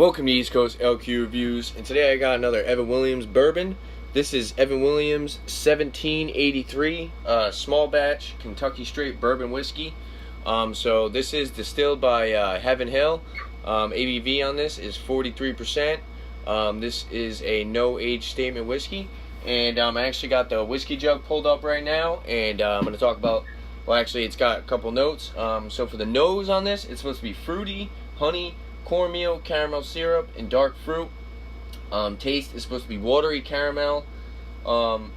Welcome to East Coast LQ Reviews, and today I got another Evan Williams bourbon. This is Evan Williams 1783 small batch Kentucky straight bourbon whiskey. So this is distilled by Heaven Hill. ABV on this is 43%. This is a no age statement whiskey, and I actually got the whiskey jug pulled up right now, and I'm going to talk about, well, actually it's got a couple notes. So for the nose on this, it's supposed to be fruity, honey, cornmeal, caramel syrup, and dark fruit. Taste is supposed to be watery caramel, or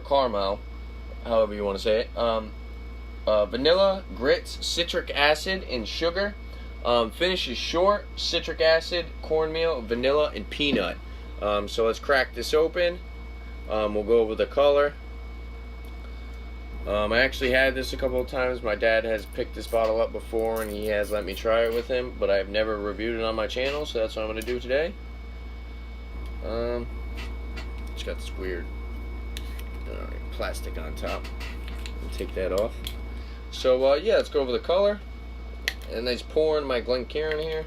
caramel, however you want to say it. Vanilla, grits, citric acid, and sugar. Finish is short, citric acid, cornmeal, vanilla, and peanut. So let's crack this open. We'll go over the color. I actually had this a couple of times. My dad has picked this bottle up before, and he has let me try it with him, but I've never reviewed it on my channel, so that's what I'm going to do today. It's got this weird plastic on top. I'll take that off. So, yeah, let's go over the color. A nice pour in my Glencairn here.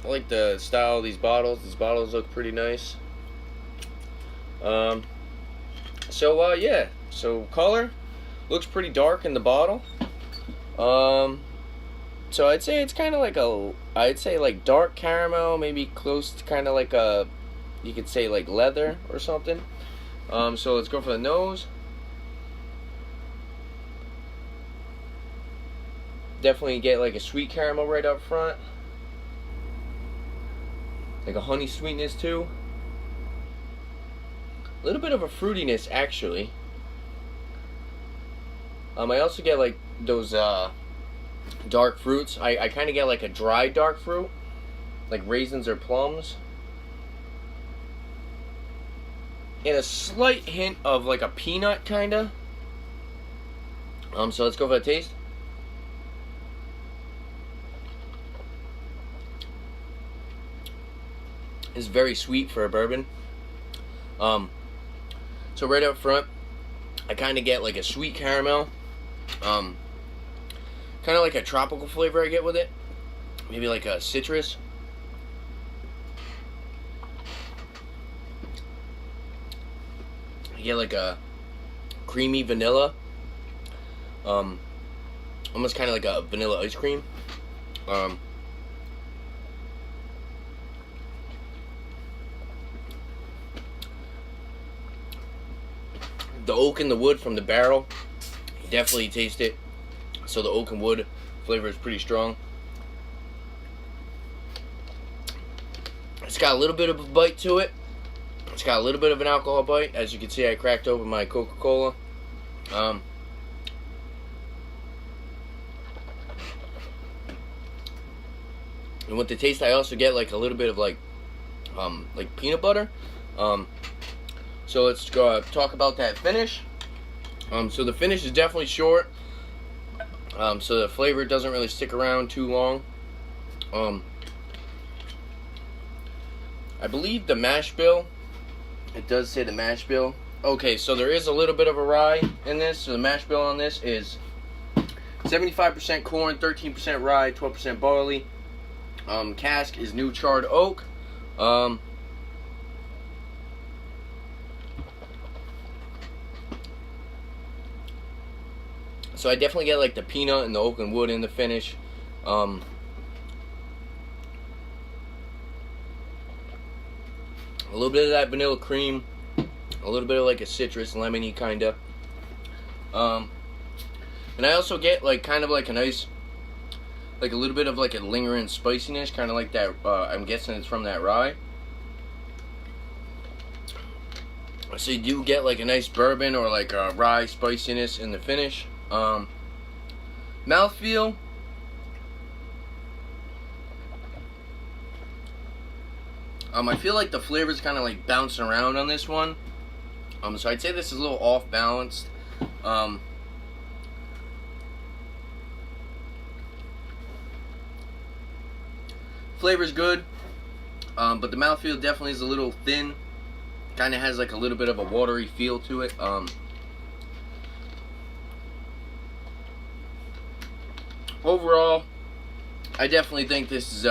I like the style of these bottles. These bottles look pretty nice. Yeah, so color looks pretty dark in the bottle. So I'd say it's kind of like like dark caramel, maybe close to kind of like you could say like leather or something. So let's go for the nose. Definitely get like a sweet caramel right up front, like a honey sweetness too. A little bit of a fruitiness, actually. I also get like those dark fruits. I kind of get like a dry dark fruit, like raisins or plums, and a slight hint of like a peanut kinda. So let's go for the taste. It's very sweet for a bourbon. So right up front, I kind of get like a sweet caramel, kind of like a tropical flavor I get with it, maybe like a citrus. I get like a creamy vanilla, almost kind of like a vanilla ice cream. The oak and the wood from the barrel, you definitely taste it. So the oak and wood flavor is pretty strong. It's got a little bit of a bite to it. It's got a little bit of an alcohol bite. As you can see, I cracked open my Coca-Cola. And with the taste, I also get like a little bit of like peanut butter. So let's go talk about that finish. So the finish is definitely short. So the flavor doesn't really stick around too long. I believe the mash bill, it does say the mash bill. Okay, so there is a little bit of a rye in this. So the mash bill on this is 75% corn, 13% rye, 12% barley. Cask is new charred oak. So I definitely get like the peanut and the oak and wood in the finish. A little bit of that vanilla cream, a little bit of like a citrus, lemony kinda. And I also get like kind of like a nice, like a little bit of like a lingering spiciness, kind of like that. I'm guessing it's from that rye. So you do get like a nice bourbon or like a rye spiciness in the finish. Mouthfeel, I feel like the flavors kind of like bouncing around on this one. So I'd say this is a little off balanced. Flavor's good, but the mouthfeel definitely is a little thin. Kind of has like a little bit of a watery feel to it. Overall, I definitely think this is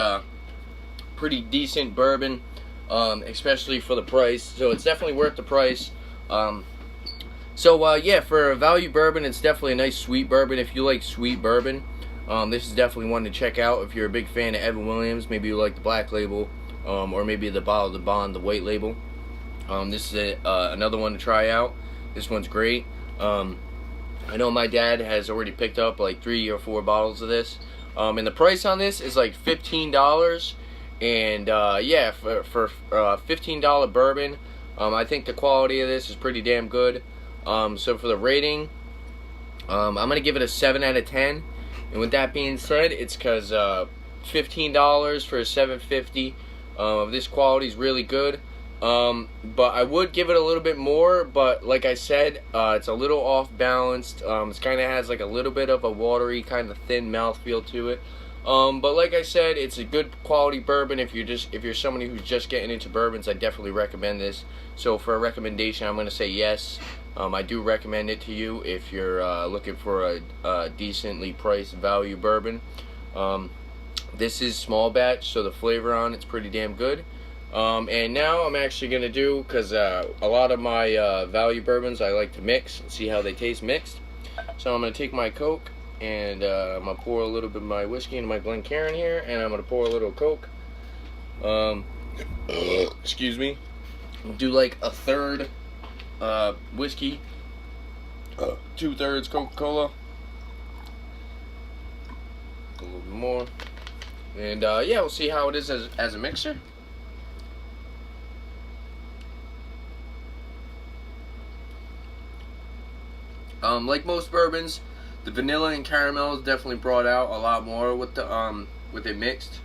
pretty decent bourbon, especially for the price. So it's definitely worth the price. Yeah, for a value bourbon, it's definitely a nice sweet bourbon. If you like sweet bourbon, this is definitely one to check out. If you're a big fan of Evan Williams, maybe you like the black label, or maybe the bottle of the bond, the white label. This is another one to try out. This one's great. I know my dad has already picked up like 3 or 4 bottles of this. And the price on this is like $15. And yeah, for $15 bourbon, I think the quality of this is pretty damn good. So for the rating, I'm going to give it a 7 out of 10. And with that being said, it's because $15 for a $7.50 of this quality is really good. But I would give it a little bit more, but like I said, it's a little off balanced. It kind of has like a little bit of a watery, kind of thin mouthfeel to it. But like I said, it's a good quality bourbon. If you're somebody who's just getting into bourbons, I definitely recommend this. So for a recommendation, I'm going to say yes. I do recommend it to you if you're looking for a decently priced value bourbon. This is small batch, so the flavor on it's pretty damn good. And now I'm actually going to do, because a lot of my value bourbons I like to mix and see how they taste mixed. So I'm going to take my Coke and I'm going to pour a little bit of my whiskey into my Glencairn here, and I'm going to pour a little Coke. Excuse me. Do like a third whiskey, 2/3 Coca-Cola, a little bit more, and yeah, we'll see how it is as a mixer. Like most bourbons, the vanilla and caramel is definitely brought out a lot more with the with it mixed.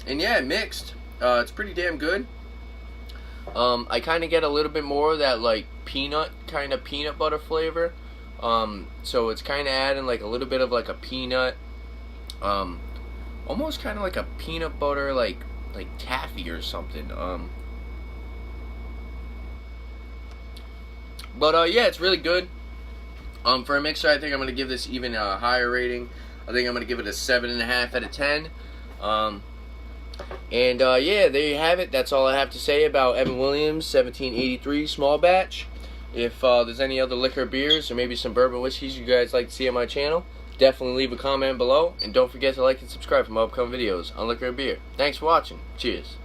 And yeah, mixed. It's pretty damn good. I kind of get a little bit more of that like peanut butter flavor. So it's kind of adding like a little bit of like a peanut, almost kind of like a peanut butter like taffy or something. But yeah, it's really good. For a mixer, I think I'm gonna give this even a higher rating. I think I'm gonna give it a 7.5 out of 10. Yeah, there you have it. That's all I have to say about Evan Williams 1783 small batch. If there's any other liquor beers or maybe some bourbon whiskeys you guys like to see on my channel, definitely leave a comment below. And don't forget to like and subscribe for my upcoming videos on liquor and beer. Thanks for watching. Cheers.